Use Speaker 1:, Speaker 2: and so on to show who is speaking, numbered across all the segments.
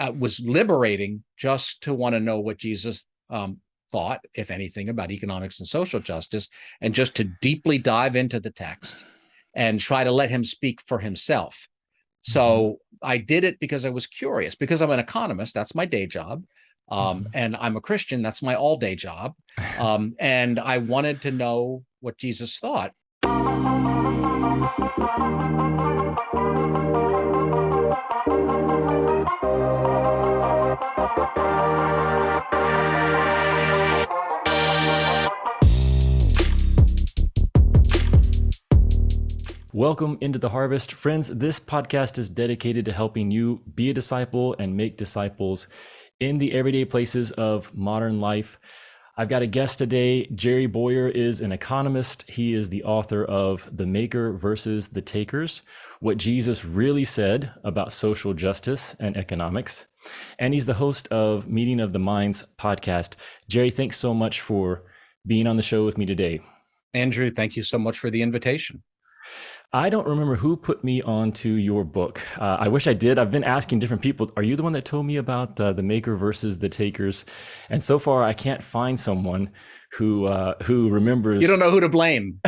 Speaker 1: was liberating just to want to know what Jesus thought, if anything, about economics and social justice, and just to deeply dive into the text and try to let him speak for himself. So I did it because I was curious, because I'm an economist, that's my day job. And I'm a Christian, that's my all day job. And I wanted to know what Jesus thought.
Speaker 2: Welcome into the harvest. Friends, this podcast is dedicated to helping you be a disciple and make disciples in the everyday places of modern life. I've got a guest today. Jerry Bowyer is an economist. He is the author of The Maker versus the Takers, What Jesus Really Said About Social Justice and Economics. And he's the host of Meeting of the Minds podcast. Jerry, thanks so much for being on the show with me today.
Speaker 1: Andrew, thank you so much for the invitation.
Speaker 2: I don't remember who put me onto your book. I wish I did. I've been asking different people, are you the one that told me about The Maker versus the Takers? And so far, I can't find someone who remembers.
Speaker 1: You don't know who to blame.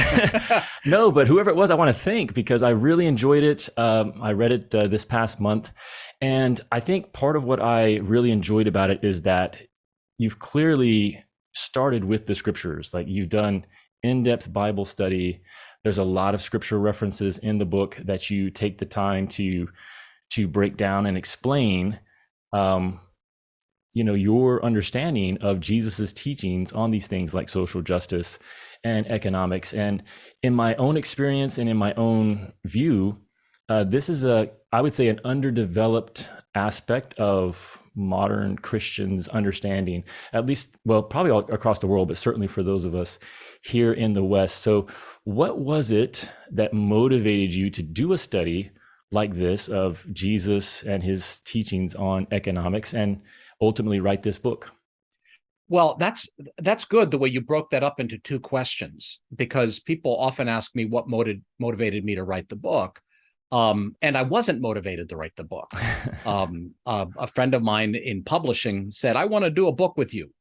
Speaker 2: No, but whoever it was, I want to thank, because I really enjoyed it. I read it this past month. And I think part of what I really enjoyed about it is that you've clearly started with the scriptures. Like, you've done in-depth Bible study. There's a lot of scripture references in the book that you take the time to break down and explain, your understanding of Jesus's teachings on these things like social justice and economics. And in my own experience and in my own view, this is I would say, an underdeveloped aspect of modern Christians' understanding, at least, well, probably all across the world, but certainly for those of us here in the West. So what was it that motivated you to do a study like this of Jesus and his teachings on economics and ultimately write this book?
Speaker 1: Well, that's good, the way you broke that up into two questions, because people often ask me what motivated me to write the book. And I wasn't motivated to write the book. A friend of mine in publishing said, I want to do a book with you.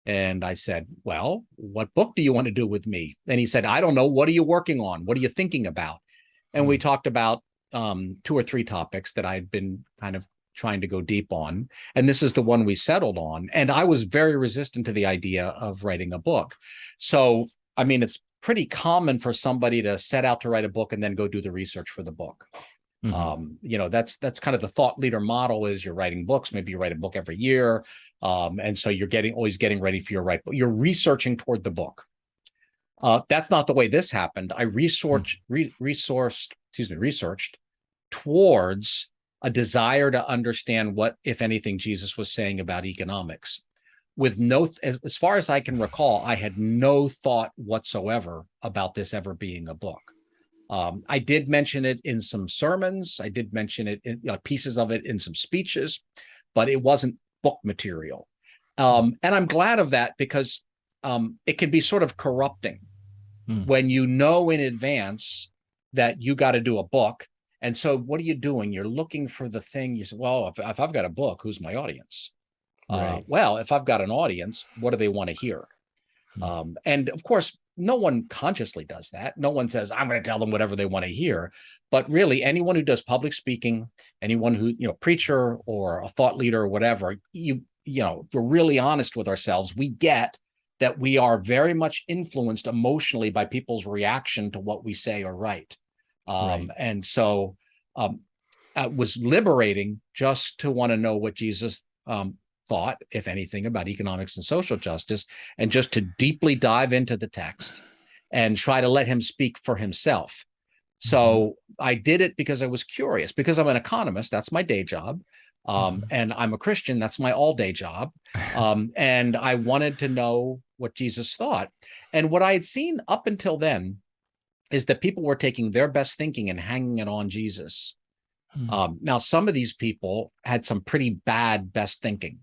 Speaker 1: And I said, well, what book do you want to do with me? And he said, I don't know. What are you working on? What are you thinking about? And we talked about 2 or 3 topics that I'd been kind of trying to go deep on. And this is the one we settled on. And I was very resistant to the idea of writing a book. So, I mean, it's pretty common for somebody to set out to write a book and then go do the research for the book. That's kind of the thought leader model. Is you're writing books, maybe you write a book every year. And so you're always getting ready for your book. You're researching toward the book. That's not the way this happened. I researched towards a desire to understand what, if anything, Jesus was saying about economics. As far as I can recall, I had no thought whatsoever about this ever being a book. I did mention it in some sermons. I did mention it in pieces of it in some speeches, but it wasn't book material. And I'm glad of that, because it can be sort of corrupting when you know in advance that you got to do a book. And so what are you doing? You're looking for the thing. You say, well, if I've got a book, who's my audience? Right. Well, if I've got an audience, what do they want to hear? And of course, no one consciously does that. No one says, I'm going to tell them whatever they want to hear. But really, anyone who does public speaking, anyone who, preacher or a thought leader or whatever, if we're really honest with ourselves, we get that we are very much influenced emotionally by people's reaction to what we say or write. And so it was liberating just to want to know what Jesus thought, if anything, about economics and social justice, and just to deeply dive into the text and try to let him speak for himself. So I did it because I was curious, because I'm an economist, that's my day job. And I'm a Christian, that's my all day job. And I wanted to know what Jesus thought. And what I had seen up until then is that people were taking their best thinking and hanging it on Jesus. Now, some of these people had some pretty bad best thinking.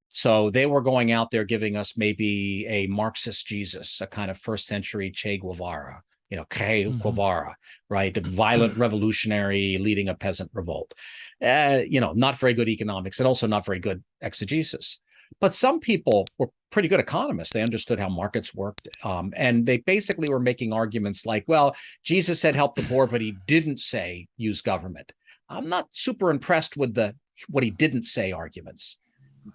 Speaker 1: So they were going out there giving us maybe a Marxist Jesus, a kind of first century Che Guevara, Che
Speaker 2: Mhm.
Speaker 1: Guevara, right? A violent revolutionary leading a peasant revolt. Not very good economics and also not very good exegesis. But some people were pretty good economists. They understood how markets worked. And they basically were making arguments like, well, Jesus said help the poor, but he didn't say use government. I'm not super impressed with what he didn't say arguments.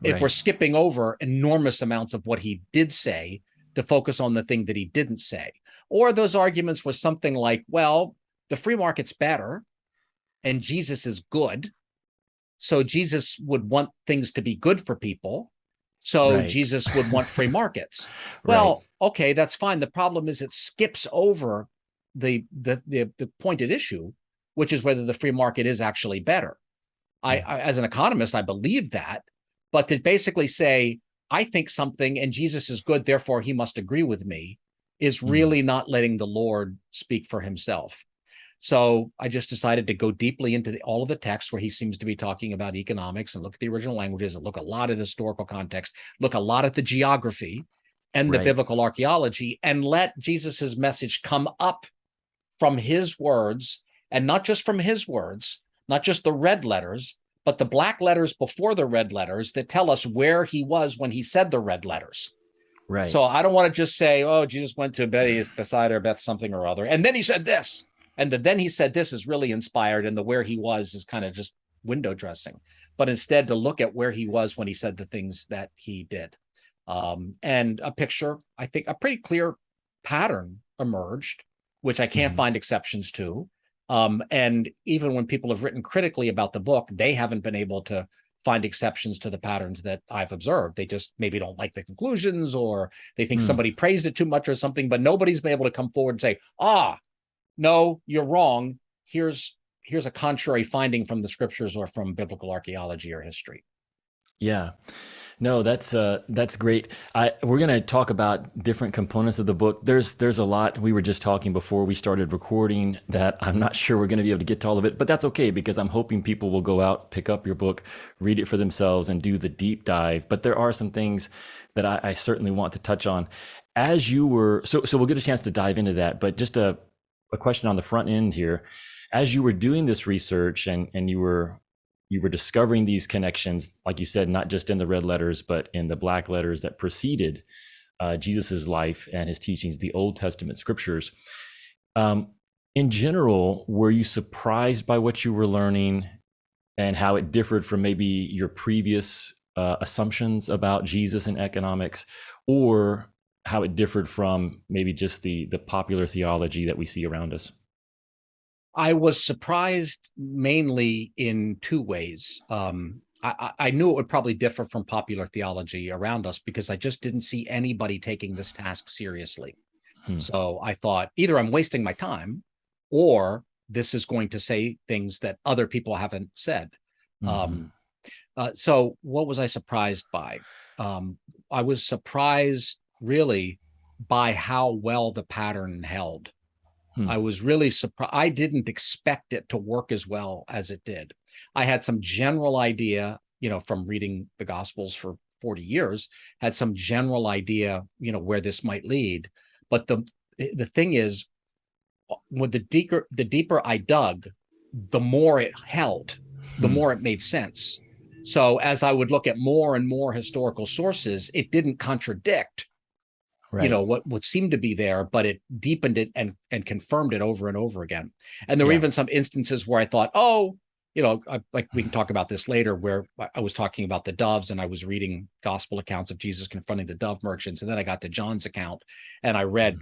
Speaker 1: If we're
Speaker 2: Right.
Speaker 1: skipping over enormous amounts of what he did say to focus on the thing that he didn't say. Or those arguments were something like, well, the free market's better and Jesus is good. So Jesus would want things to be good for people. So
Speaker 2: Right.
Speaker 1: Jesus would want free markets.
Speaker 2: Right.
Speaker 1: Well, okay, that's fine. The problem is it skips over the pointed issue, which is whether the free market is actually better.
Speaker 2: Mm.
Speaker 1: As an economist, I believe that, but to basically say, I think something and Jesus is good, therefore he must agree with me, is
Speaker 2: Mm.
Speaker 1: really not letting the Lord speak for himself. So I just decided to go deeply into all of the text where he seems to be talking about economics and look at the original languages and look a lot at the historical context, look a lot at the geography and the
Speaker 2: Right.
Speaker 1: biblical archaeology, and let Jesus's message come up from his words, and not just from his words, not just the red letters, but the black letters before the red letters that tell us where he was when he said the red letters.
Speaker 2: Right.
Speaker 1: So I don't want to just say, oh, Jesus went to Bethsaida or Beth something or other, and then he said this. And the then he said this is really inspired, and the where he was is kind of just window dressing. But instead to look at where he was when he said the things that he did. And a picture, I think a pretty clear pattern emerged, which I can't
Speaker 2: Mhm.
Speaker 1: find exceptions to. And even when people have written critically about the book, they haven't been able to find exceptions to the patterns that I've observed. They just maybe don't like the conclusions, or they think
Speaker 2: Mm.
Speaker 1: somebody praised it too much or something, but nobody's been able to come forward and say, no, you're wrong. Here's a contrary finding from the scriptures or from biblical archaeology or history.
Speaker 2: Yeah. No, that's great. We're going to talk about different components of the book. There's a lot. We were just talking before we started recording that I'm not sure we're going to be able to get to all of it, but that's okay because I'm hoping people will go out, pick up your book, read it for themselves, and do the deep dive. But there are some things that I certainly want to touch on. As you were, so we'll get a chance to dive into that. But just a question on the front end here, as you were doing this research and you were discovering these connections, like you said, not just in the red letters, but in the black letters that preceded Jesus's life and his teachings, the Old Testament scriptures. In general, were you surprised by what you were learning and how it differed from maybe your previous assumptions about Jesus and economics, or how it differed from maybe just the popular theology that we see around us?
Speaker 1: I was surprised mainly in two ways. I knew it would probably differ from popular theology around us because I just didn't see anybody taking this task seriously.
Speaker 2: Hmm.
Speaker 1: So I thought either I'm wasting my time or this is going to say things that other people haven't said.
Speaker 2: Mm-hmm.
Speaker 1: So what was I surprised by? Um, I was surprised really by how well the pattern held.
Speaker 2: Hmm.
Speaker 1: I was really surprised. I didn't expect it to work as well as it did. I had some general idea, from reading the Gospels for 40 years, had some general idea, where this might lead. But the thing is, with the deeper I dug, the more it held, the
Speaker 2: Hmm.
Speaker 1: more it made sense. So as I would look at more and more historical sources, it didn't contradict
Speaker 2: Right.
Speaker 1: what seemed to be there, but it deepened it and confirmed it over and over again. And there were
Speaker 2: Yeah.
Speaker 1: even some instances where I thought, like we can talk about this later, where I was talking about the doves and I was reading gospel accounts of Jesus confronting the dove merchants, and then I got to John's account and I read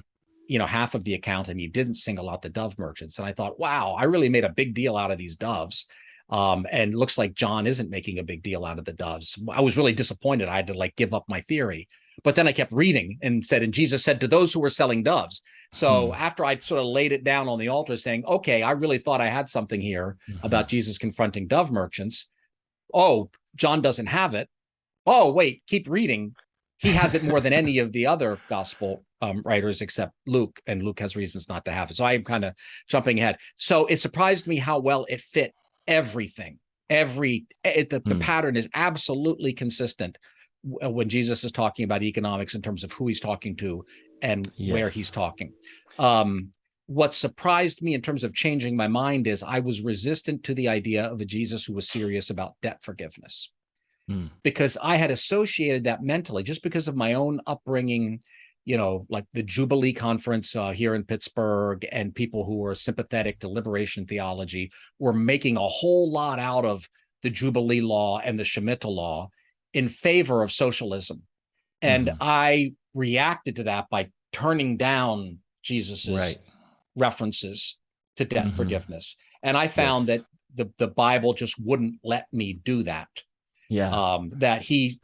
Speaker 1: half of the account, and he didn't single out the dove merchants, and I thought, wow, I really made a big deal out of these doves. And looks like John isn't making a big deal out of the doves. I was really disappointed. I had to give up my theory. But then I kept reading and said, and Jesus said to those who were selling doves.
Speaker 2: Hmm.
Speaker 1: So after I sort of laid it down on the altar saying, okay, I really thought I had something here
Speaker 2: Mm-hmm.
Speaker 1: about Jesus confronting dove merchants. Oh, John doesn't have it. Oh, wait, keep reading. He has it more than any of the other gospel writers except Luke, and Luke has reasons not to have it. So I'm kind of jumping ahead. So it surprised me how well it fit everything. The
Speaker 2: Hmm.
Speaker 1: pattern is absolutely consistent when Jesus is talking about economics in terms of who he's talking to and where he's
Speaker 2: Yes.
Speaker 1: talking. Um, what surprised me in terms of changing my mind is I was resistant to the idea of a Jesus who was serious about debt forgiveness,
Speaker 2: Mm.
Speaker 1: because I had associated that mentally just because of my own upbringing, like the Jubilee conference here in Pittsburgh, and people who were sympathetic to liberation theology were making a whole lot out of the Jubilee law and the Shemitah law in favor of socialism. And
Speaker 2: Hmm.
Speaker 1: I reacted to that by turning down Jesus's
Speaker 2: Right.
Speaker 1: references to debt
Speaker 2: Hmm.
Speaker 1: forgiveness. And I found that
Speaker 2: Yes.
Speaker 1: the Bible just wouldn't let me do that.
Speaker 2: Yeah.
Speaker 1: That he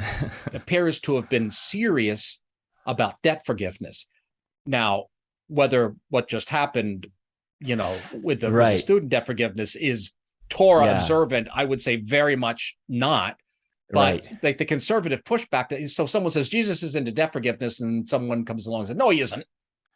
Speaker 1: appears to have been serious about debt forgiveness. Now, whether what just happened, with the
Speaker 2: Right.
Speaker 1: student debt forgiveness is Torah
Speaker 2: Yeah.
Speaker 1: observant, I would say very much not. But
Speaker 2: Right.
Speaker 1: like the conservative pushback, so someone says Jesus is into debt forgiveness, and someone comes along and says, no, he isn't.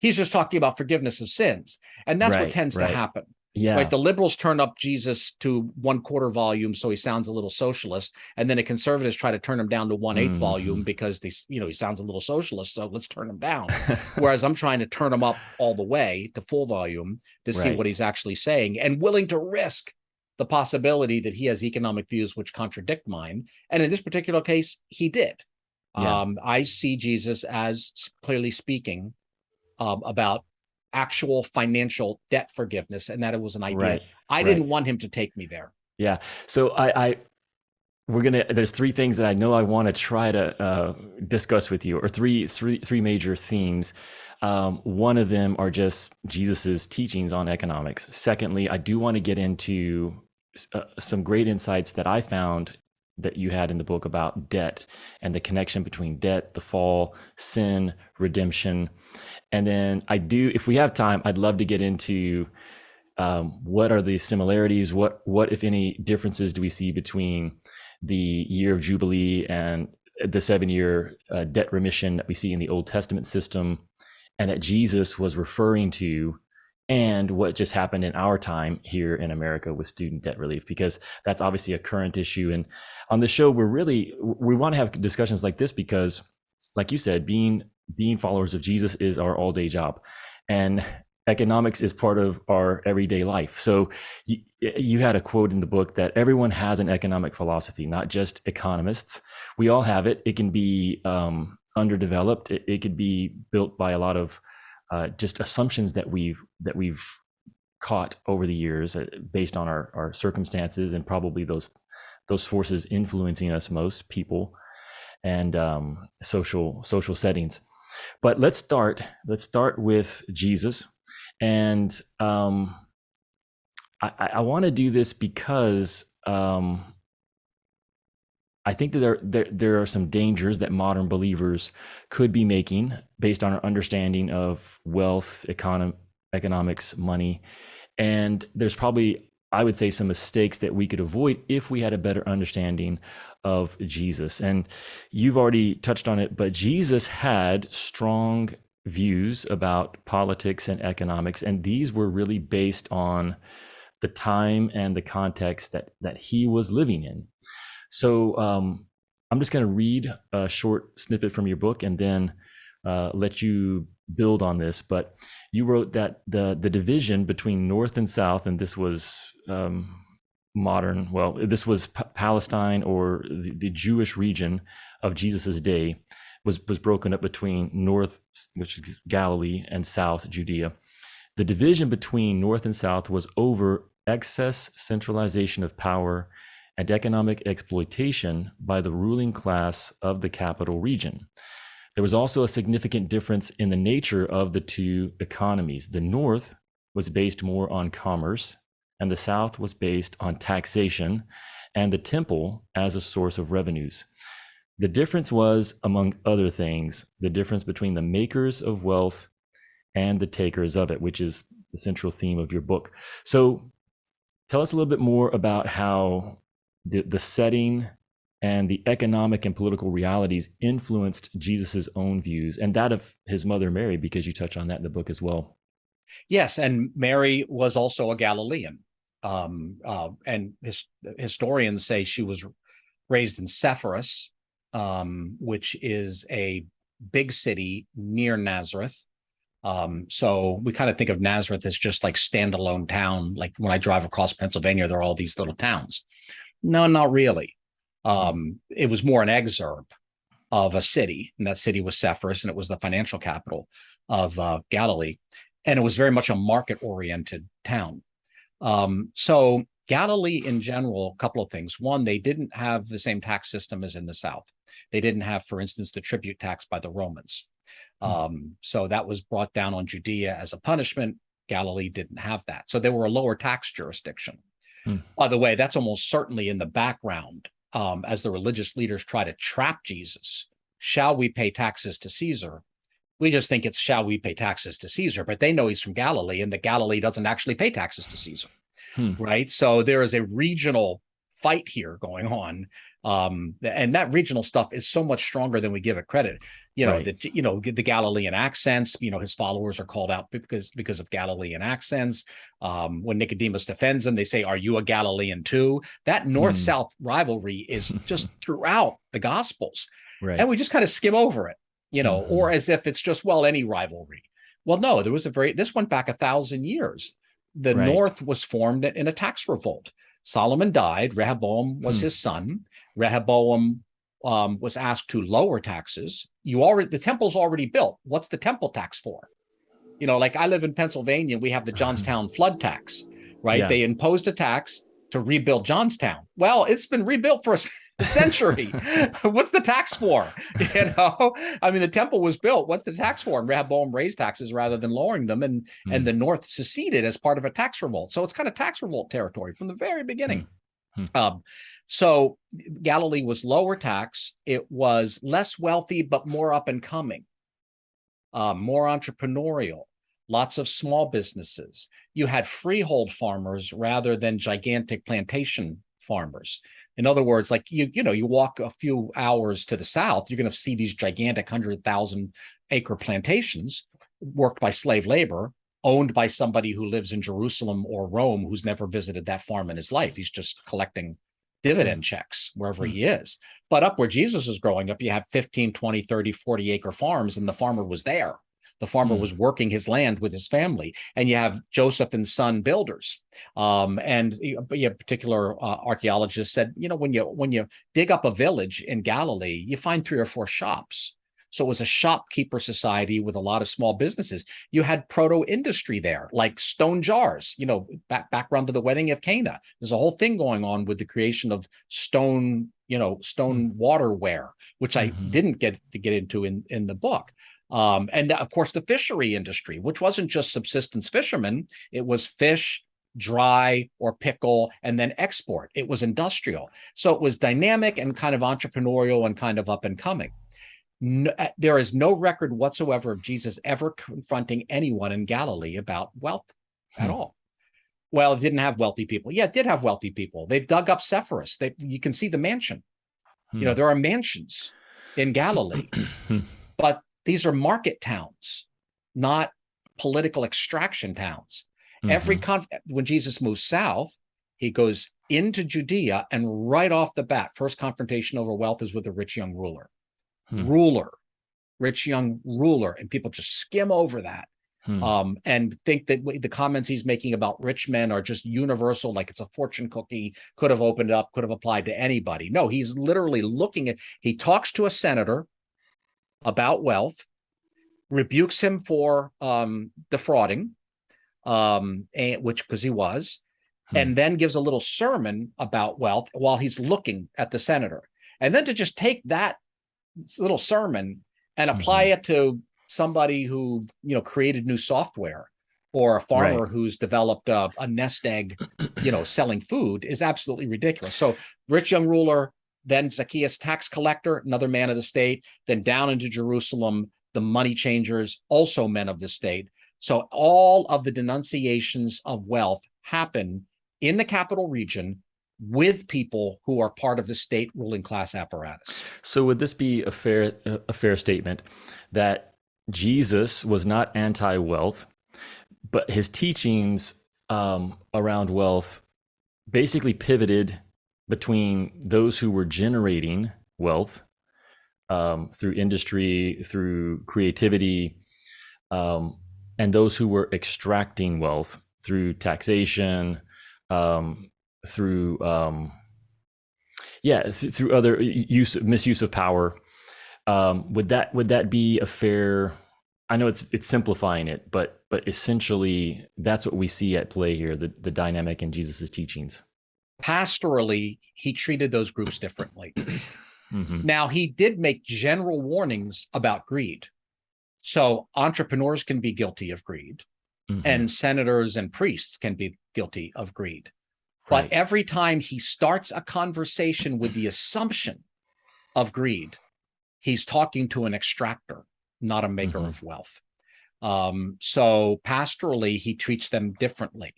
Speaker 1: He's just talking about forgiveness of sins. And that's what
Speaker 2: Right.
Speaker 1: tends to
Speaker 2: Right.
Speaker 1: happen. Right.
Speaker 2: Yeah.
Speaker 1: The liberals turn up Jesus to 1/4 volume, so he sounds a little socialist. And then the conservatives try to turn him down to 1/8
Speaker 2: Hmm.
Speaker 1: volume because he sounds a little socialist. So let's turn him down. Whereas I'm trying to turn him up all the way to full volume to see what
Speaker 2: Right.
Speaker 1: he's actually saying, and willing to risk the possibility that he has economic views which contradict mine. And in this particular case, he did.
Speaker 2: Yeah.
Speaker 1: I see Jesus as clearly speaking about actual financial debt forgiveness, and that it was an idea.
Speaker 2: Right.
Speaker 1: I
Speaker 2: Right.
Speaker 1: didn't want him to take me there.
Speaker 2: Yeah. So there's three things that I know I want to try to discuss with you, or three major themes. One of them are just Jesus's teachings on economics. Secondly, I do want to get into some great insights that I found that you had in the book about debt and the connection between debt, the fall, sin, redemption. And then if we have time, I'd love to get into what are the similarities, what if any differences do we see between the year of Jubilee and the 7-year debt remission that we see in the Old Testament system, and that Jesus was referring to, and what just happened in our time here in America with student debt relief, because that's obviously a current issue. And on the show, we want to have discussions like this because, like you said, being followers of Jesus is our all-day job, and economics is part of our everyday life. So you had a quote in the book that everyone has an economic philosophy, not just economists. We all have it. It can be underdeveloped. It could be built by a lot of just assumptions that we've caught over the years based on our circumstances, and probably those forces influencing us most, people and social settings. But let's start with Jesus. And I want to do this because I think that there are some dangers that modern believers could be making based on our understanding of wealth, economics, money. And there's probably, I would say, some mistakes that we could avoid if we had a better understanding of Jesus. And you've already touched on it, but Jesus had strong views about politics and economics, and these were really based on the time and the context that he was living in. So I'm just going to read a short snippet from your book and then let you build on this. But you wrote that the division between North and South, and this was this was Palestine, or the Jewish region of Jesus's day, was broken up between North, which is Galilee, and South, Judea. The division between North and South was over excess centralization of power and economic exploitation by the ruling class of the capital region. There was also a significant difference in the nature of the two economies. The North was based more on commerce, and the South was based on taxation and the temple as a source of revenues. The difference was, among other things, the difference between the makers of wealth and the takers of it, which is the central theme of your book. So tell us a little bit more about how the setting and the economic and political realities influenced Jesus's own views and that of his mother Mary, because you touch on that in the book as well.
Speaker 1: Yes, and Mary was also a Galilean. And historians say she was raised in Sepphoris, which is a big city near Nazareth. So we kind of think of Nazareth as just like standalone town. Like when I drive across Pennsylvania, there are all these little towns. No, not really. It was more an exurb of a city, and that city was Sepphoris, and it was the financial capital of Galilee, and it was very much a market-oriented town. So Galilee in general, a couple of things. One, they didn't have the same tax system as in the South. They didn't have, for instance, the tribute tax by the Romans. So that was brought down on Judea as a punishment. Galilee didn't have that. So they were a lower tax jurisdiction. By the way, that's almost certainly in the background as the religious leaders try to trap Jesus. Shall we pay taxes to Caesar? We just think it's shall we pay taxes to Caesar, but they know he's from Galilee, and that Galilee doesn't actually pay taxes to Caesar, right? So there is a regional fight here going on. And that regional stuff is so much stronger than we give it credit. The Galilean accents, his followers are called out because of Galilean accents. When Nicodemus defends him, they say, "Are you a Galilean too?" That north-south rivalry is just throughout the Gospels.
Speaker 2: Right.
Speaker 1: And we just kind of skim over it, or as if it's just, well, any rivalry. Well, no, there was this went back 1,000 years. The North was formed in a tax revolt. Solomon died. Rehoboam was his son. Rehoboam was asked to lower taxes. The temple's already built. What's the temple tax for? Like I live in Pennsylvania, we have the Johnstown flood tax, right? Yeah. They imposed a tax to rebuild Johnstown. Well, it's been rebuilt for a century. What's the tax for? The temple was built. What's the tax for? And Rehoboam raised taxes rather than lowering them, and the North seceded as part of a tax revolt. So it's kind of tax revolt territory from the very beginning. So Galilee was lower tax. It was less wealthy, but more up and coming, more entrepreneurial. Lots of small businesses. You had freehold farmers rather than gigantic plantation farmers. In other words, like you walk a few hours to the south, you're going to see these gigantic 100,000-acre plantations worked by slave labor, owned by somebody who lives in Jerusalem or Rome, who's never visited that farm in his life. He's just collecting dividend checks wherever he is. But up where Jesus is growing up, you have 15, 20, 30, 40-acre farms, and the farmer was there. The farmer was working his land with his family, and you have Joseph and son builders. And a particular archaeologist said, when you dig up a village in Galilee, you find 3 or 4 shops. So it was a shopkeeper society with a lot of small businesses. You had proto-industry there, like stone jars, background to the wedding of Cana. There's a whole thing going on with the creation of stone waterware, which I didn't get into in the book. And of course, the fishery industry, which wasn't just subsistence fishermen, it was fish, dry or pickle, and then export. It was industrial. So it was dynamic and kind of entrepreneurial and kind of up and coming. No, there is no record whatsoever of Jesus ever confronting anyone in Galilee about wealth at all. Well, it didn't have wealthy people. Yeah, it did have wealthy people. They've dug up Sepphoris. You can see the mansion. There are mansions in Galilee, but these are market towns, not political extraction towns. When Jesus moves south, he goes into Judea, and right off the bat, first confrontation over wealth is with a rich young ruler. Rich young ruler, and people just skim over that and think that the comments he's making about rich men are just universal, like it's a fortune cookie, could have opened up, could have applied to anybody. No, he's literally he talks to a senator about wealth, rebukes him for defrauding, because he was, and then gives a little sermon about wealth while he's looking at the senator. And then to just take that little sermon and apply it to somebody who created new software, or a farmer who's developed a nest egg, selling food, is absolutely ridiculous. So rich young ruler, then Zacchaeus, tax collector, another man of the state, then down into Jerusalem, the money changers, also men of the state. So all of the denunciations of wealth happen in the capital region with people who are part of the state ruling class apparatus.
Speaker 2: So would this be a fair statement that Jesus was not anti-wealth, but his teachings around wealth basically pivoted between those who were generating wealth through industry, through creativity, and those who were extracting wealth through taxation, through through other misuse of power. Would that be a fair? I know it's simplifying it, but essentially that's what we see at play here, the dynamic in Jesus's teachings.
Speaker 1: Pastorally, he treated those groups differently.
Speaker 2: Mm-hmm.
Speaker 1: Now, he did make general warnings about greed. So entrepreneurs can be guilty of greed,
Speaker 2: Mm-hmm.
Speaker 1: and senators and priests can be guilty of greed.
Speaker 2: Right.
Speaker 1: But every time he starts a conversation with the assumption of greed, he's talking to an extractor, not a maker
Speaker 2: Mm-hmm.
Speaker 1: of wealth. So pastorally, he treats them differently.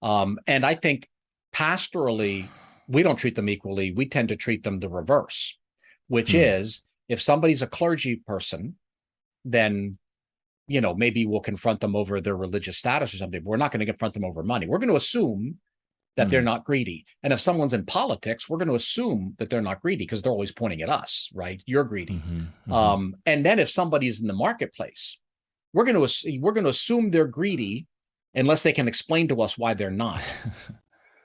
Speaker 1: And I think pastorally, we don't treat them equally. We tend to treat them the reverse, which is if somebody's a clergy person, then, you know, maybe we'll confront them over their religious status or something. But we're not going to confront them over money. We're going to assume that they're not greedy. And if someone's in politics, we're going to assume that they're not greedy because they're always pointing at us, right? You're greedy.
Speaker 2: Mm-hmm. Mm-hmm.
Speaker 1: And then if somebody's in the marketplace, we're going to assume they're greedy unless they can explain to us why they're not.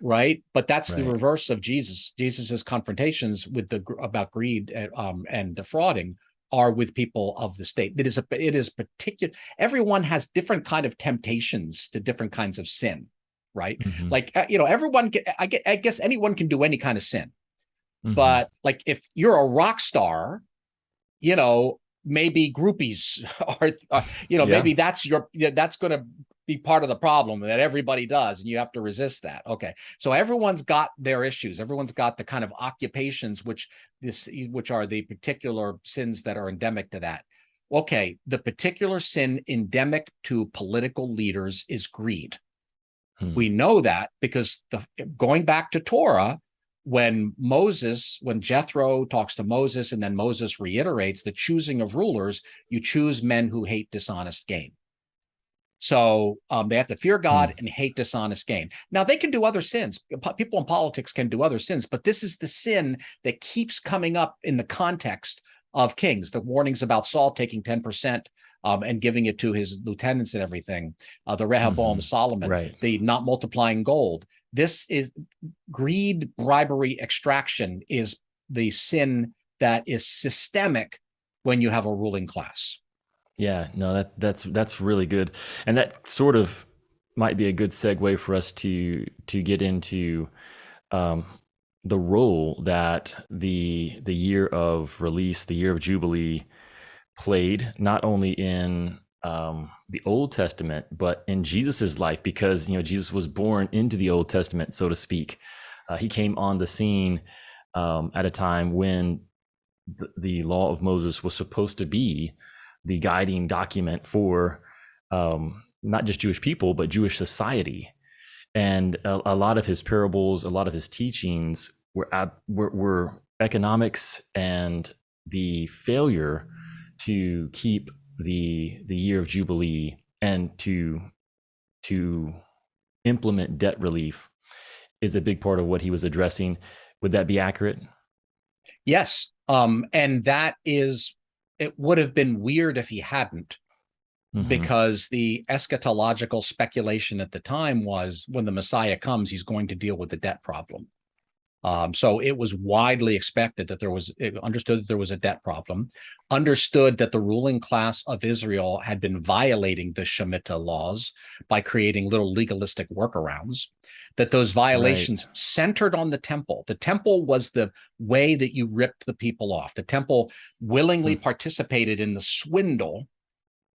Speaker 1: Right. But that's
Speaker 2: Right.
Speaker 1: the reverse of Jesus's confrontations with about greed and defrauding are with people of the state. It is particular. Everyone has different kind of temptations to different kinds of sin. Right.
Speaker 2: Mm-hmm.
Speaker 1: Like, everyone I guess anyone can do any kind of sin.
Speaker 2: Mm-hmm.
Speaker 1: But like if you're a rock star, maybe groupies are, maybe that's going to be part of the problem that everybody does. And you have to resist that. Okay. So everyone's got their issues. Everyone's got the kind of occupations, which are the particular sins that are endemic to that. Okay. The particular sin endemic to political leaders is greed. We know that because going back to Torah, when Jethro talks to Moses, and then Moses reiterates the choosing of rulers, you choose men who hate dishonest gain. So they have to fear God and hate dishonest gain. Now, they can do other sins. People in politics can do other sins, but this is the sin that keeps coming up in the context of Kings, the warnings about Saul taking 10%. And giving it to his lieutenants and everything, the Rehoboam, Solomon,
Speaker 2: right.
Speaker 1: The not multiplying gold. This is greed, bribery, extraction is the sin that is systemic when you have a ruling class.
Speaker 2: Yeah, no, that's really good, and that sort of might be a good segue for us to get into the role that the year of release, the year of Jubilee, played not only in the Old Testament but in Jesus's life, because Jesus was born into the Old Testament, so to speak. He came on the scene at a time when the law of Moses was supposed to be the guiding document for not just Jewish people but Jewish society. And a lot of his parables, a lot of his teachings were economics and the failure to keep the year of Jubilee and to implement debt relief is a big part of what he was addressing. Would that be accurate?
Speaker 1: Yes. And it would have been weird if he hadn't, because the eschatological speculation at the time was when the Messiah comes, he's going to deal with the debt problem. So it was widely expected that understood that there was a debt problem, understood that the ruling class of Israel had been violating the Shemitah laws by creating little legalistic workarounds, that those violations centered on the temple. The temple was the way that you ripped the people off. The temple willingly participated in the swindle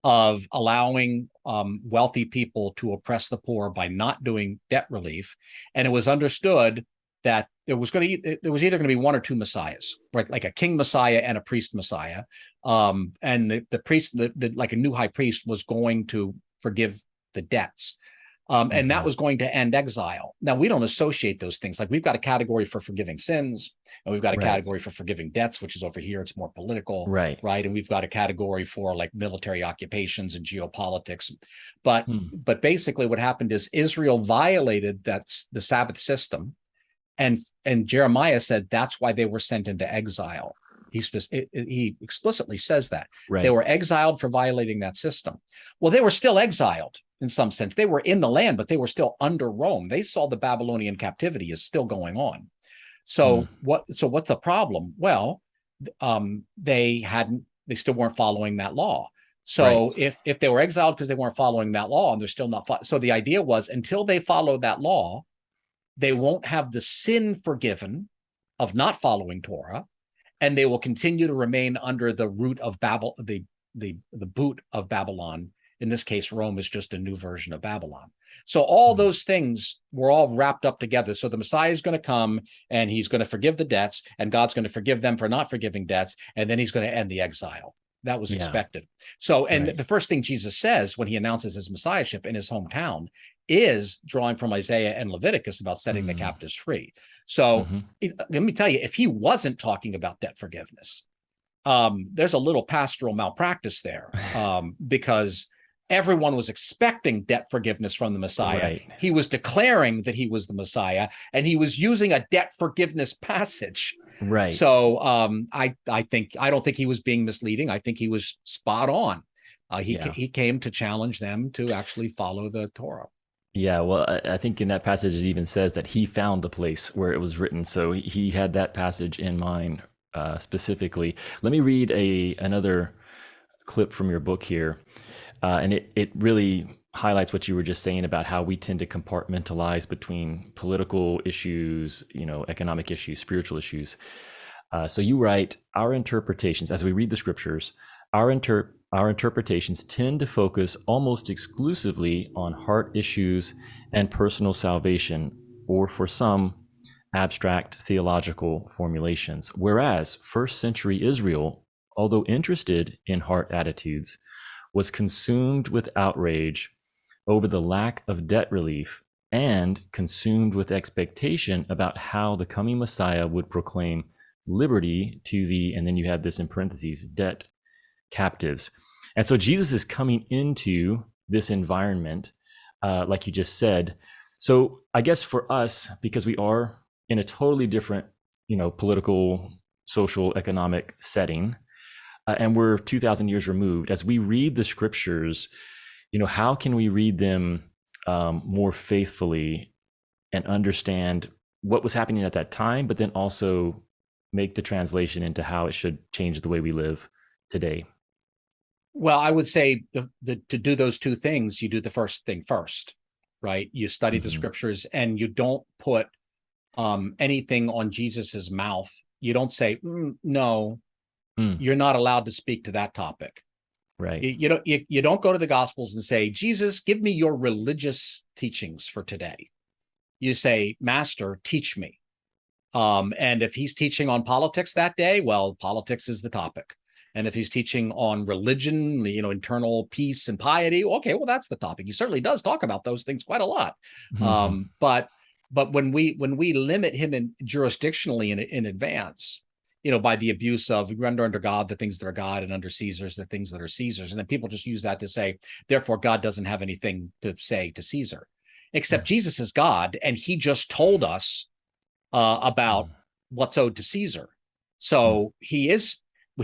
Speaker 1: of allowing wealthy people to oppress the poor by not doing debt relief. And it was understood that there was either going to be one or two messiahs, right? Like a king messiah and a priest messiah. And the priest, like a new high priest, was going to forgive the debts. And that was going to end exile. Now, we don't associate those things. Like, we've got a category for forgiving sins, and we've got a category for forgiving debts, which is over here. It's more political, right? And we've got a category for like military occupations and geopolitics. But basically what happened is Israel violated the Sabbath system. And Jeremiah said that's why they were sent into exile. He explicitly says that.
Speaker 2: Right.
Speaker 1: They were exiled for violating that system. Well, they were still exiled in some sense. They were in the land, but they were still under Rome. They saw the Babylonian captivity is still going on. So what's the problem? Well, they still weren't following that law. So if they were exiled because they weren't following that law, and they're still not, so the idea was until they follow that law, they won't have the sin forgiven of not following Torah, and they will continue to remain under the root of Babel, the boot of Babylon. In this case, Rome is just a new version of Babylon. So all those things were all wrapped up together. So the Messiah is going to come, and he's going to forgive the debts, and God's going to forgive them for not forgiving debts, and then he's going to end the exile. That was expected. So, and the first thing Jesus says when he announces his messiahship in his hometown is drawing from Isaiah and Leviticus about setting the captives free. So let me tell you, if he wasn't talking about debt forgiveness, there's a little pastoral malpractice there, because everyone was expecting debt forgiveness from the Messiah. He was declaring that he was the Messiah, and he was using a debt forgiveness passage. So I don't think he was being misleading. I think he was spot on. He came to challenge them to actually follow the Torah.
Speaker 2: Yeah, well, I think in that passage it even says that he found the place where it was written. So he had that passage in mind specifically. Let me read another clip from your book here. And it really highlights what you were just saying about how we tend to compartmentalize between political issues, economic issues, spiritual issues. So you write, our interpretations, as we read the scriptures, our interpretations tend to focus almost exclusively on heart issues and personal salvation, or for some, abstract theological formulations. Whereas first century Israel, although interested in heart attitudes, was consumed with outrage over the lack of debt relief and consumed with expectation about how the coming Messiah would proclaim liberty to the, and then you have this in parentheses, debt captives. And so Jesus is coming into this environment, like you just said. So I guess for us, because we are in a totally different, political, social, economic setting, and we're 2,000 years removed, as we read the scriptures, how can we read them more faithfully and understand what was happening at that time, but then also make the translation into how it should change the way we live today?
Speaker 1: Well, I would say to do those two things, you do the first thing first, right? You study the scriptures, and you don't put anything on Jesus's mouth. You don't say, no, you're not allowed to speak to that topic.
Speaker 2: Right.
Speaker 1: You don't go to the Gospels and say, Jesus, give me your religious teachings for today. You say, Master, teach me. And if he's teaching on politics that day, well, politics is the topic. And if he's teaching on religion, internal peace and piety, okay, well, that's the topic. He certainly does talk about those things quite a lot. But when we limit him jurisdictionally in advance, by the abuse of render under God the things that are God, and under Caesar's the things that are Caesar's. And then people just use that to say, therefore, God doesn't have anything to say to Caesar, except Jesus is God, and he just told us about what's owed to Caesar. So he's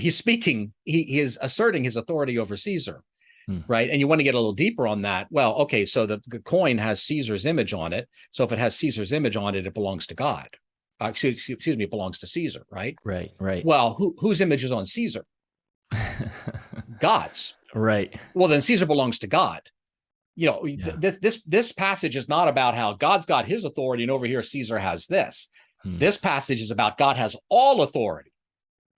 Speaker 1: speaking, he is asserting his authority over Caesar, right? And you want to get a little deeper on that. Well, okay, so the coin has Caesar's image on it. So if it has Caesar's image on it, it belongs to God. Excuse me, it belongs to Caesar, right?
Speaker 2: Right.
Speaker 1: Well, whose image is on Caesar? God's.
Speaker 2: Right.
Speaker 1: Well, then Caesar belongs to God. This passage is not about how God's got his authority and over here Caesar has this. This passage is about God has all authority.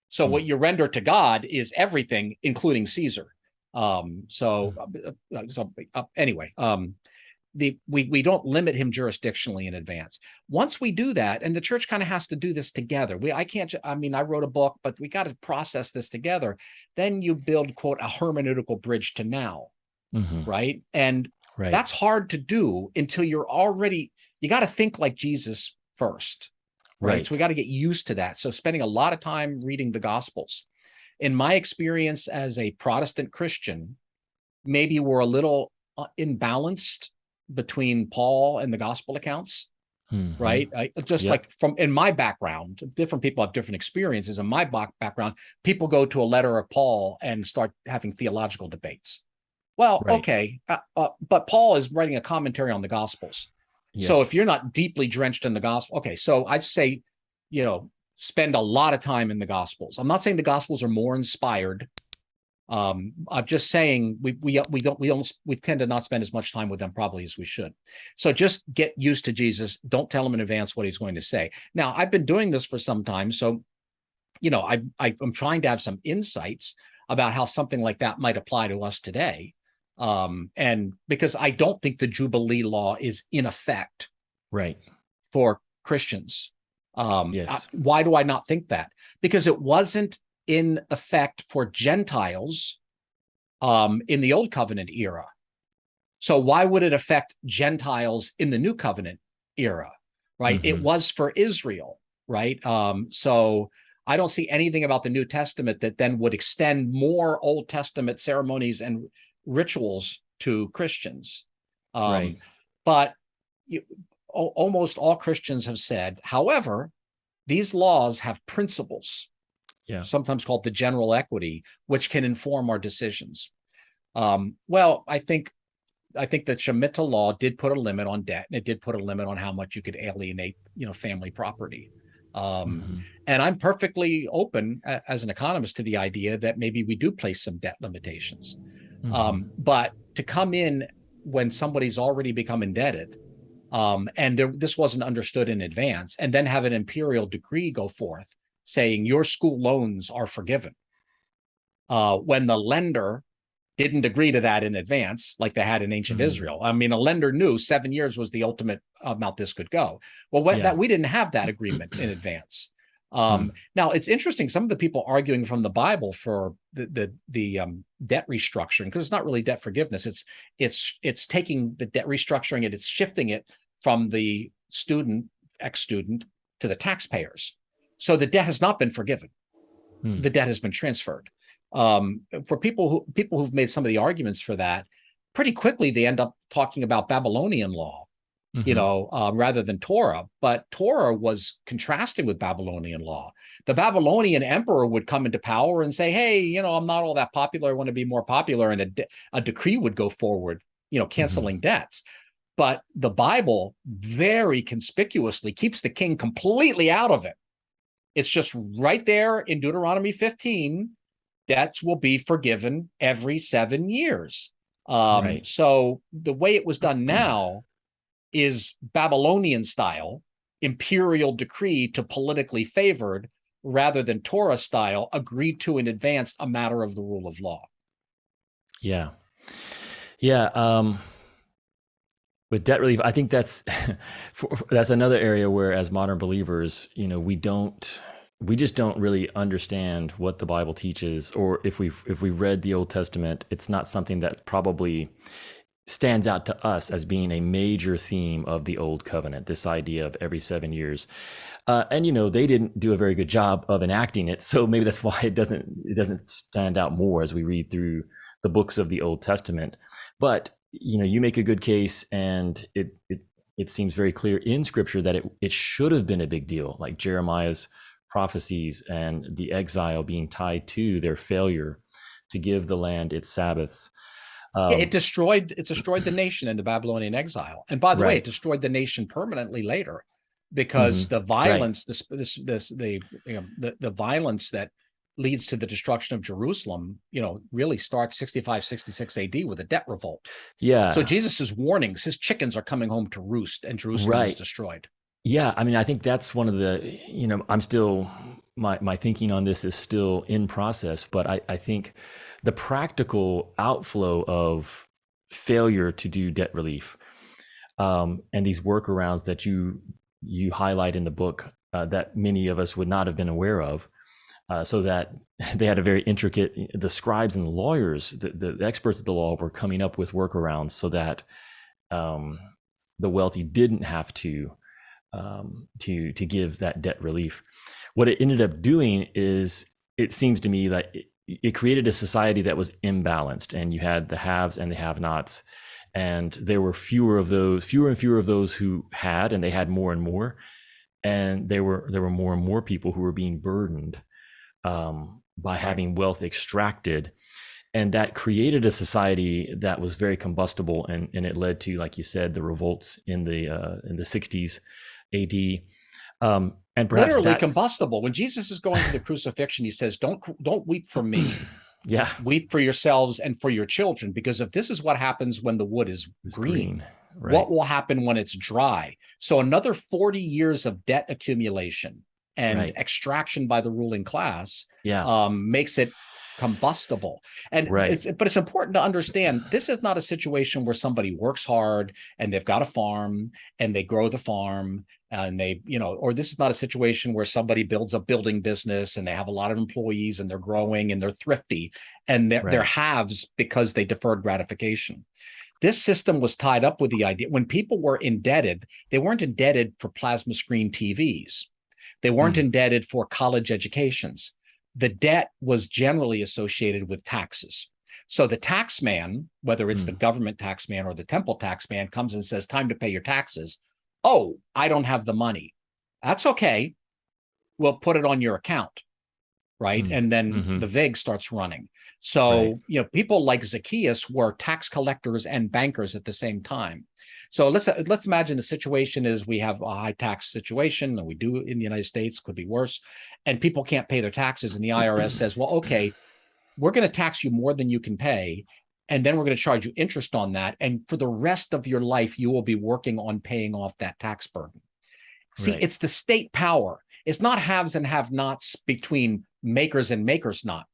Speaker 1: So what you render to God is everything, including Caesar. Anyway, we don't limit him jurisdictionally in advance. Once we do that, and the church kind of has to do this together. I wrote a book, but we got to process this together. Then you build, quote, a hermeneutical bridge to now, right? And that's hard to do until you got to think like Jesus first, right? So we got to get used to that. So spending a lot of time reading the Gospels. In my experience as a Protestant Christian, maybe we're a little imbalanced between Paul and the gospel accounts.
Speaker 2: Hmm.
Speaker 1: right? Just
Speaker 2: Yep.
Speaker 1: like from in my background, different people have different experiences. In my background, people go to a letter of Paul and start having theological debates. Well,
Speaker 2: Right.
Speaker 1: okay, but Paul is writing a commentary on the Gospels. So if
Speaker 2: Yes.
Speaker 1: you're not deeply drenched in the gospel, okay, so I'd say, spend a lot of time in the Gospels. I'm not saying the Gospels are more inspired. I'm just saying we tend to not spend as much time with them probably as we should. So just get used to Jesus. Don't tell him in advance what he's going to say. Now I've been doing this for some time, so I'm trying to have some insights about how something like that might apply to us today. And because I don't think the Jubilee law is in effect
Speaker 2: Right.
Speaker 1: for Christians.
Speaker 2: Yes.
Speaker 1: Why do I not think that? Because it wasn't in effect for Gentiles in the Old Covenant era. So why would it affect Gentiles in the New Covenant era? Right? It
Speaker 2: Hmm.
Speaker 1: was for Israel, right? So I don't see anything about the New Testament that then would extend more Old Testament ceremonies and rituals to Christians.
Speaker 2: Right.
Speaker 1: But almost all Christians have said, however, these laws have principles,
Speaker 2: Yeah.
Speaker 1: sometimes called the general equity, which can inform our decisions. Well, I think the Shemitah law did put a limit on debt, and it did put a limit on how much you could alienate, family property. Um,
Speaker 2: Hmm.
Speaker 1: and I'm perfectly open as an economist to the idea that maybe we do place some debt limitations.
Speaker 2: Hmm.
Speaker 1: But to come in when somebody's already become indebted, and this wasn't understood in advance, and then have an imperial decree go forth saying your school loans are forgiven, when the lender didn't agree to that in advance, like they had in ancient
Speaker 2: Mm.
Speaker 1: Israel. I mean, a lender knew 7 years was the ultimate amount this could go. Well,
Speaker 2: Yeah.
Speaker 1: we didn't have that agreement in advance.
Speaker 2: Mm.
Speaker 1: Now it's interesting. Some of the people arguing from the Bible for the debt restructuring, because it's not really debt forgiveness. It's taking the debt, restructuring it, it's shifting it from the ex-student, to the taxpayers. So the debt has not been forgiven.
Speaker 2: Mm.
Speaker 1: The debt has been transferred. For people who've made some of the arguments for that, pretty quickly they end up talking about Babylonian law,
Speaker 2: Hmm.
Speaker 1: rather than Torah. But Torah was contrasting with Babylonian law. The Babylonian emperor would come into power and say, "Hey, I'm not all that popular. I want to be more popular," and a decree would go forward,
Speaker 2: Hmm.
Speaker 1: canceling debts. But the Bible very conspicuously keeps the king completely out of it. It's just right there in Deuteronomy 15. Debts will be forgiven every 7 years.
Speaker 2: Right.
Speaker 1: So the way it was done now is Babylonian style, imperial decree to politically favored, rather than Torah style, agreed to in advance, a matter of the rule of law.
Speaker 2: Yeah. Yeah. With debt relief, I think that's that's another area where, as modern believers, we just don't really understand what the Bible teaches, or if we've read the Old Testament, it's not something that probably stands out to us as being a major theme of the Old Covenant. This idea of every 7 years, and they didn't do a very good job of enacting it, so maybe that's why it doesn't stand out more as we read through the books of the Old Testament. But you make a good case, and it seems very clear in Scripture that it should have been a big deal, like Jeremiah's prophecies and the exile being tied to their failure to give the land its Sabbaths.
Speaker 1: Yeah,
Speaker 2: Um,
Speaker 1: it destroyed the nation in the Babylonian exile. And by the way, it
Speaker 2: right.
Speaker 1: destroyed the nation permanently later,
Speaker 2: Hmm.
Speaker 1: because the
Speaker 2: Right.
Speaker 1: violence, the violence that leads to the destruction of Jerusalem, really starts 65, 66 AD with a debt revolt. So
Speaker 2: Yeah.
Speaker 1: Jesus's warnings, his chickens are coming home to roost, and Jerusalem is
Speaker 2: Right.
Speaker 1: destroyed.
Speaker 2: Yeah, I mean, I think that's one of the, I'm still, my thinking on this is still in process, but I think the practical outflow of failure to do debt relief, and these workarounds that you highlight in the book, that many of us would not have been aware of, so that they had a very intricate, the scribes and the lawyers, the experts of the law were coming up with workarounds so that the wealthy didn't have to give that debt relief. What it ended up doing is, it seems to me that it created a society that was imbalanced, and you had the haves and the have-nots, and there were fewer and fewer of those who had, and they had more and more, and there were more and more people who were being burdened by having wealth extracted. And that created a society that was very combustible, and it led to, like you said, the revolts in the 60s AD. And perhaps
Speaker 1: literally combustible. When Jesus is going to the crucifixion, he says, don't weep for me.
Speaker 2: Yeah.
Speaker 1: Weep for yourselves and for your children, because if this is what happens when the wood is green,
Speaker 2: right.
Speaker 1: what will happen when it's dry? So another 40 years of debt accumulation and extraction by the ruling class makes it combustible. And but it's important to understand, this is not a situation where somebody works hard and they've got a farm and they grow the farm and they, or this is not a situation where somebody builds a building business and they have a lot of employees and they're growing and they're thrifty and they're haves because they deferred gratification. This system was tied up with the idea when people were indebted, they weren't indebted for plasma screen TVs. They weren't indebted for college educations. The debt was generally associated with taxes. So the tax man, whether it's the government tax man or the temple tax man, comes and says, time to pay your taxes. Oh, I don't have the money. That's okay. We'll put it on your account. Right. And then the VIG starts running. So, people like Zacchaeus were tax collectors and bankers at the same time. So let's imagine the situation is we have a high tax situation, and we do in the United States, could be worse, and people can't pay their taxes. And the IRS says, well, okay, we're going to tax you more than you can pay. And then we're going to charge you interest on that. And for the rest of your life, you will be working on paying off that tax burden. See, it's the state power. It's not haves and have-nots between makers and makers not.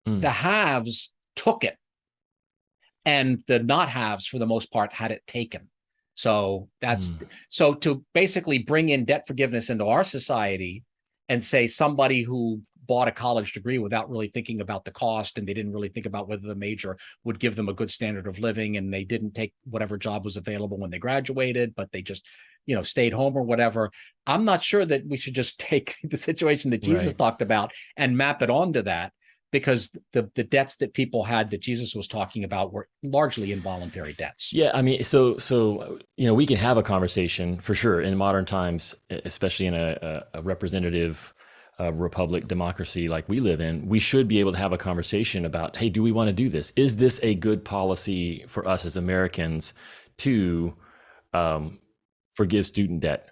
Speaker 1: The haves took it, and the not haves, for the most part, had it taken. So so to basically bring in debt forgiveness into our society and say somebody who bought a college degree without really thinking about the cost, and they didn't really think about whether the major would give them a good standard of living, and they didn't take whatever job was available when they graduated, but they just stayed home or whatever. I'm not sure that we should just take the situation that Jesus talked about and map it onto that, because the debts that people had that Jesus was talking about were largely involuntary debts.
Speaker 2: Yeah, I mean, so we can have a conversation for sure in modern times, especially in a representative republic democracy like we live in. We should be able to have a conversation about, hey, do we want to do this? Is this a good policy for us as Americans to forgive student debt?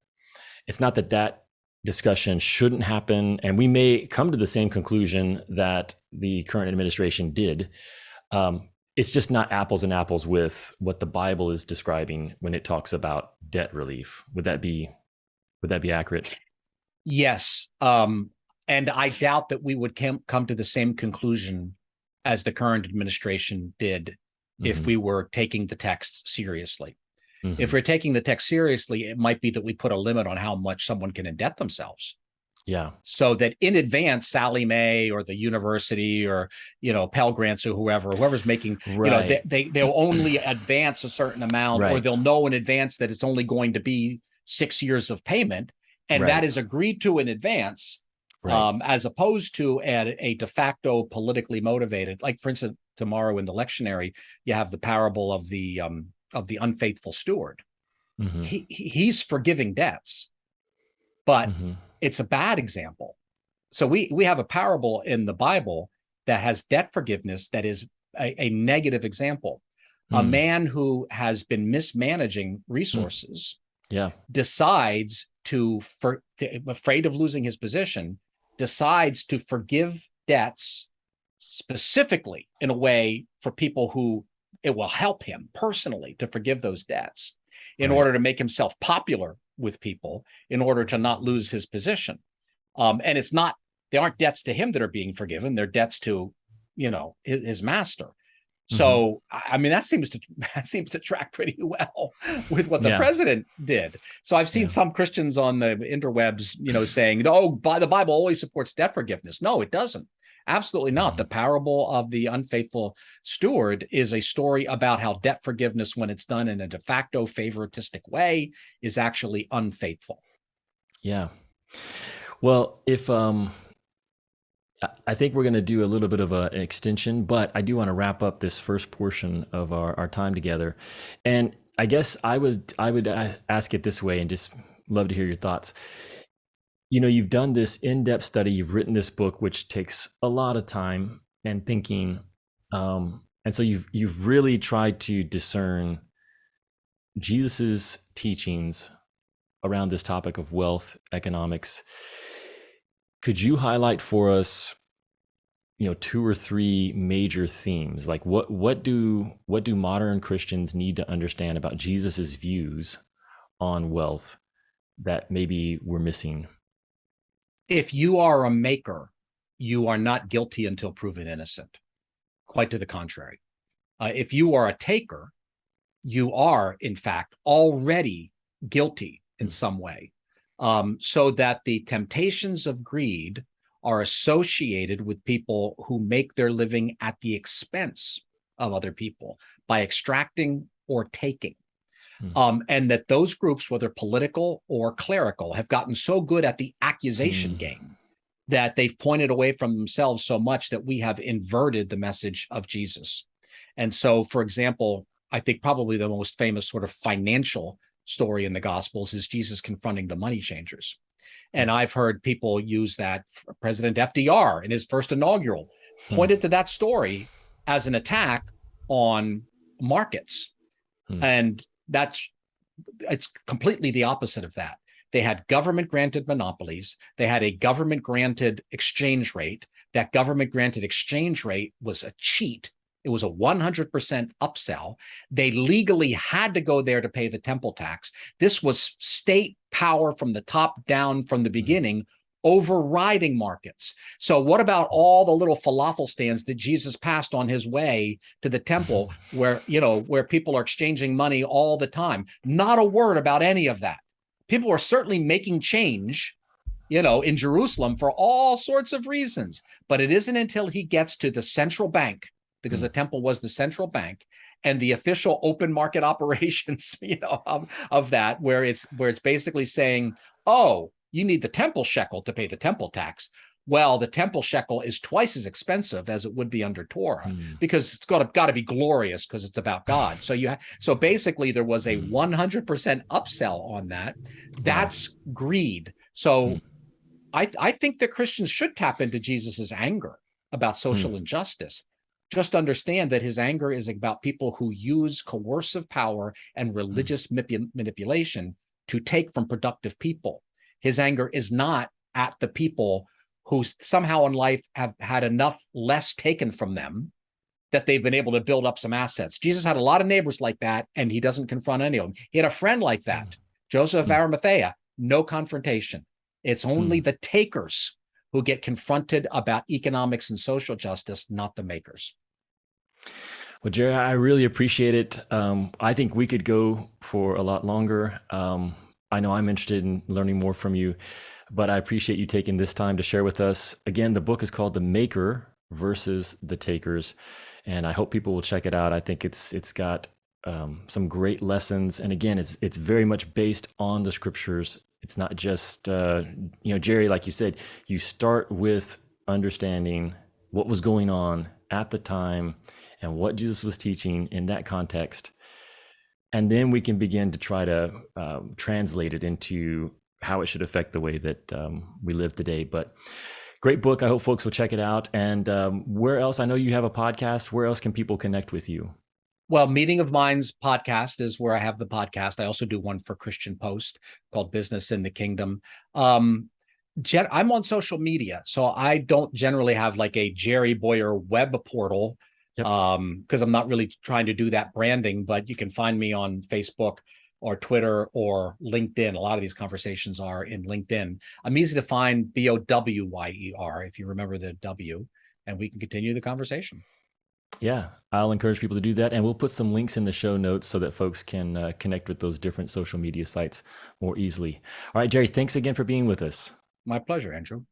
Speaker 2: It's not that discussion shouldn't happen, and we may come to the same conclusion that the current administration did. It's just not apples and apples with what the Bible is describing when it talks about debt relief. Would that be accurate?
Speaker 1: Yes. And I doubt that we would come to the same conclusion as the current administration did if we were taking the text seriously. If we're taking the text seriously, it might be that we put a limit on how much someone can indebt themselves.
Speaker 2: Yeah.
Speaker 1: So that in advance, Sally Mae or the university or, Pell Grants or whoever's making, they'll only advance a certain amount, or they'll know in advance that it's only going to be 6 years of payment. And that is agreed to in advance, as opposed to a de facto politically motivated, like, for instance, tomorrow in the lectionary, you have the parable of the unfaithful steward. He's forgiving debts, but it's a bad example. So we have a parable in the Bible that has debt forgiveness that is a negative example. A man who has been mismanaging resources decides afraid of losing his position, decides to forgive debts specifically in a way for people who it will help him personally to forgive those debts in order to make himself popular with people, in order to not lose his position. And they aren't debts to him that are being forgiven. They're debts to, his master. So, I mean, that seems to track pretty well with what the president did. So I've seen some Christians on the interwebs, saying, oh, the Bible always supports debt forgiveness. No, it doesn't. Absolutely not. The parable of the unfaithful steward is a story about how debt forgiveness, when it's done in a de facto favoritistic way, is actually unfaithful.
Speaker 2: Yeah. Well, if I think we're going to do a little bit of an extension, but I do want to wrap up this first portion of our time together. And I guess I would ask it this way, and just love to hear your thoughts. You've done this in-depth study, you've written this book, which takes a lot of time and thinking, and so you've really tried to discern Jesus's teachings around this topic of wealth, economics. Could you highlight for us, two or three major themes? Like what do modern Christians need to understand about Jesus's views on wealth that maybe we're missing?
Speaker 1: If you are a maker, you are not guilty until proven innocent. Quite to the contrary. If you are a taker, you are, in fact, already guilty in some way. So that the temptations of greed are associated with people who make their living at the expense of other people by extracting or taking. And that those groups, whether political or clerical, have gotten so good at the accusation game that they've pointed away from themselves so much that we have inverted the message of Jesus. And so, for example, I think probably the most famous sort of financial story in the Gospels is Jesus confronting the money changers. And I've heard people use that. President FDR, in his first inaugural, pointed to that story as an attack on markets. And it's completely the opposite of that. They had government granted monopolies. They had a government granted exchange rate. That government granted exchange rate was a cheat. It was a 100% upsell. They legally had to go there to pay the temple tax. This was state power from the top down from the beginning, overriding markets. So what about all the little falafel stands that Jesus passed on his way to the temple where people are exchanging money all the time? Not a word about any of that. People are certainly making change, in Jerusalem for all sorts of reasons, but it isn't until he gets to the central bank, because the temple was the central bank, and the official open market operations, of that, where it's basically saying, oh, you need the temple shekel to pay the temple tax. Well, the temple shekel is twice as expensive as it would be under Torah, because it's got to be glorious, because it's about God. So basically there was a 100% upsell on that. That's greed. So I think that Christians should tap into Jesus's anger about social injustice. Just understand that his anger is about people who use coercive power and religious manipulation to take from productive people. His anger is not at the people who somehow in life have had enough less taken from them that they've been able to build up some assets. Jesus had a lot of neighbors like that, and he doesn't confront any of them. He had a friend like that, Joseph of Arimathea, no confrontation. It's only the takers who get confronted about economics and social justice, not the makers.
Speaker 2: Well, Jerry, I really appreciate it. I think we could go for a lot longer. I know I'm interested in learning more from you, but I appreciate you taking this time to share with us. Again, the book is called The Maker versus the Takers, and I hope people will check it out. I think it's got some great lessons, and again, it's very much based on the scriptures. It's not just Jerry, like you said, you start with understanding what was going on at the time and what Jesus was teaching in that context. And then we can begin to try to translate it into how it should affect the way that we live today. But great book. I hope folks will check it out. And where else? I know you have a podcast. Where else can people connect with you?
Speaker 1: Well, Meeting of Minds podcast is where I have the podcast. I also do one for Christian Post called Business in the Kingdom. I'm on social media, so I don't generally have like a Jerry Bowyer web portal, because I'm not really trying to do that branding, but you can find me on Facebook or Twitter or LinkedIn. A lot of these conversations are in LinkedIn. I'm easy to find, Bowyer, if you remember the W, and we can continue the conversation.
Speaker 2: Yeah, I'll encourage people to do that. And we'll put some links in the show notes so that folks can connect with those different social media sites more easily. All right, Jerry, thanks again for being with us.
Speaker 1: My pleasure, Andrew.